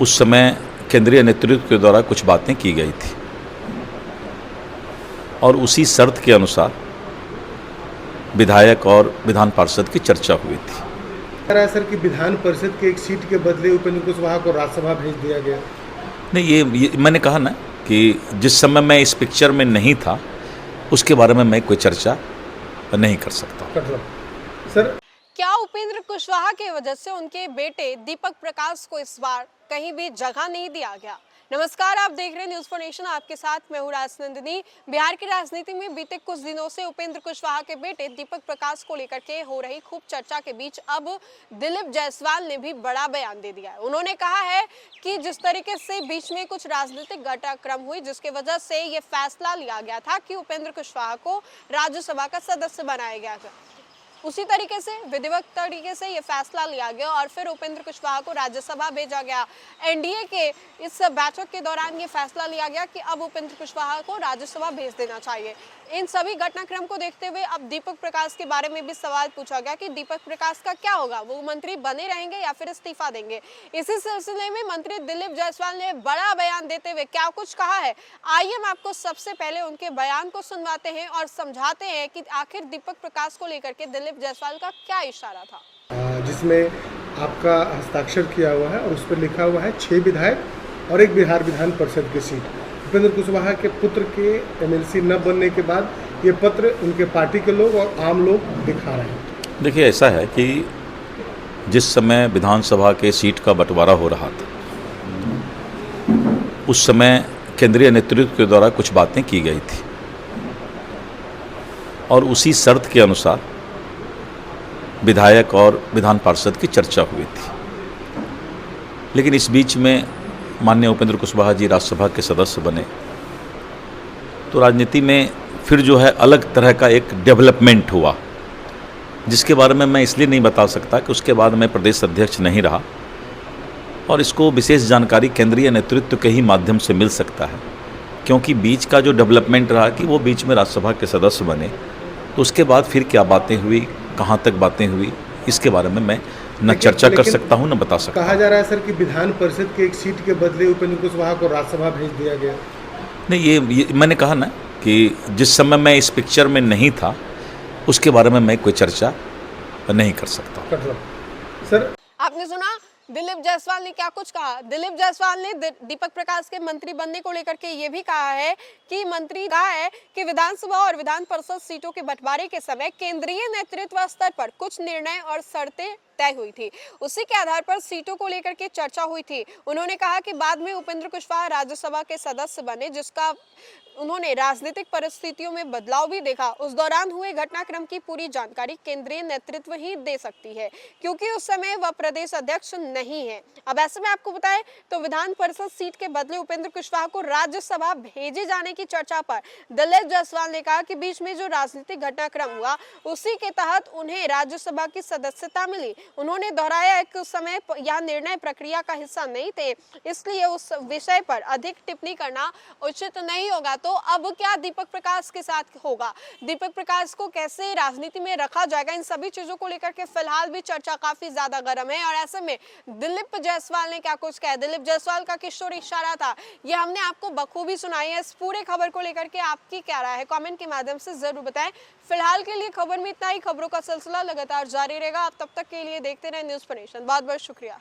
उस समय केंद्रीय नेतृत्व के द्वारा कुछ बातें की गई थी और उसी शर्त के अनुसार विधायक और विधान पार्षद की चर्चा हुई थी। कह रहा है सर कि विधान परिषद के एक सीट के बदले उपेंद्र कुशवाहा को राज्यसभा भेज दिया गया। नहीं, ये मैंने कहा ना कि जिस समय मैं इस पिक्चर में नहीं था उसके बारे में मैं कोई चर्चा नहीं कर सकता। सर, क्या उपेंद्र कुशवाहा की वजह से उनके बेटे दीपक प्रकाश को इस बार कहीं भी जगह नहीं दिया गया? नमस्कार, आप देख रहे हैं न्यूज़ फॉर नेशन। आपके साथ मैं हूं राजनंदिनी। बिहार की राजनीति में बीते कुछ दिनों से उपेंद्र कुशवाहा के बेटे दीपक प्रकाश को लेकर के हो रही खूब चर्चा के बीच अब दिलीप जायसवाल ने भी बड़ा बयान दे दिया है। उन्होंने कहा है कि जिस तरीके से बीच में कुछ राजनीतिक घटनाक्रम हुई जिसकी वजह से ये फैसला लिया गया था कि उपेंद्र कुशवाहा को राज्यसभा का सदस्य बनाया गया था, उसी तरीके से विधिवत तरीके से ये फैसला लिया गया और फिर उपेंद्र कुशवाहा को राज्यसभा भेजा गया। एनडीए के इस बैठक के दौरान ये फैसला लिया गया कि अब उपेंद्र कुशवाहा को राज्यसभा भेज देना चाहिए। इन सभी घटनाक्रम को देखते हुए अब दीपक प्रकाश के बारे में भी सवाल पूछा गया कि दीपक प्रकाश का क्या होगा, वो मंत्री बने रहेंगे या फिर इस्तीफा देंगे। इसी सिलसिले में मंत्री दिलीप जायसवाल ने बड़ा बयान देते हुए क्या कुछ कहा है, आइए हम आपको सबसे पहले उनके बयान को सुनवाते हैं और समझाते हैं कि आखिर दीपक प्रकाश को लेकर के दिलीप जायसवाल का क्या इशारा था, जिसमें आपका हस्ताक्षर किया हुआ है और उस पर लिखा हुआ है 6 विधायक और 1 बिहार विधान परिषद की सीट। उपेंद्र कुशवाहा के पुत्र के एमएलसी न बनने के बाद ये पत्र उनके पार्टी के लोग और आम लोग दिखा रहे हैं। देखिए, ऐसा है कि जिस समय विधानसभा के सीट का बंटवारा हो रहा था उस समय केंद्रीय नेतृत्व के द्वारा कुछ बातें की गई थी और उसी शर्त के अनुसार विधायक और विधान पार्षद की चर्चा हुई थी। लेकिन इस बीच में माननीय उपेंद्र कुशवाहा जी राज्यसभा के सदस्य बने तो राजनीति में फिर जो है अलग तरह का एक डेवलपमेंट हुआ, जिसके बारे में मैं इसलिए नहीं बता सकता कि उसके बाद मैं प्रदेश अध्यक्ष नहीं रहा और इसको विशेष जानकारी केंद्रीय नेतृत्व के ही माध्यम से मिल सकता है, क्योंकि बीच का जो डेवलपमेंट रहा कि वो बीच में राज्यसभा के सदस्य बने तो उसके बाद फिर क्या बातें हुई, कहाँ तक बातें हुई, इसके बारे में मैं न चर्चा कर सकता हूँ न बता सकता। कहा जा रहा है सर कि विधान परिषद के एक सीट के बदले उपेंद्र कुशवाहा को राज्यसभा भेज दिया गया। नहीं, ये मैंने कहा ना कि जिस समय मैं इस पिक्चर में नहीं था उसके बारे में मैं कोई चर्चा नहीं कर सकता। सर, आपने सुना दिलीप जायसवाल ने क्या कुछ कहा। दिलीप जायसवाल ने दीपक प्रकाश के मंत्री बनने को लेकर के ये भी कहा है कि मंत्री कहा है कि विधानसभा और विधान परिषद सीटों के बंटवारे के समय केंद्रीय नेतृत्व स्तर पर कुछ निर्णय और शर्तें तय हुई थी, उसी के आधार पर सीटों को लेकर के चर्चा हुई थी। उन्होंने कहा कि बाद में उपेंद्र कुशवाहा राज्यसभा के सदस्य बने, जिसका उन्होंने राजनीतिक परिस्थितियों में बदलाव भी देखा। उस दौरान हुए घटनाक्रम की पूरी जानकारी केंद्रीय नेतृत्व ही दे सकती है, क्योंकि उस समय वह प्रदेश अध्यक्ष नहीं है। अब ऐसे में आपको बताएं तो विधान परिषद सीट के बदले उपेंद्र कुशवाहा को राज्यसभा भेजे जाने की चर्चा पर दिलीप जायसवाल ने कहा कि बीच में जो राजनीतिक घटनाक्रम हुआ उसी के तहत उन्हें राज्यसभा की सदस्यता मिली। उन्होंने दोहराया कि उस समय यह निर्णय प्रक्रिया का हिस्सा नहीं थे, इसलिए उस विषय पर अधिक टिप्पणी करना उचित नहीं होगा। तो अब क्या दीपक प्रकाश के साथ होगा, दीपक प्रकाश को कैसे राजनीति में रखा जाएगा, इन सभी चीजों को लेकर के फिलहाल भी चर्चा काफी ज्यादा गर्म है। और ऐसे में दिलीप जायसवाल ने क्या कुछ कहा, दिलीप जायसवाल का किशोर इशारा था, ये हमने आपको बखूबी सुनाई है। इस पूरे खबर को लेकर के आपकी क्या राय है, कमेंट के माध्यम से जरूर बताएं। फिलहाल के लिए खबर में इतना ही। खबरों का सिलसिला लगातार जारी रहेगा। आप तब तक के लिए देखते रहे न्यूज़ फॉर नेशन। बहुत बहुत शुक्रिया।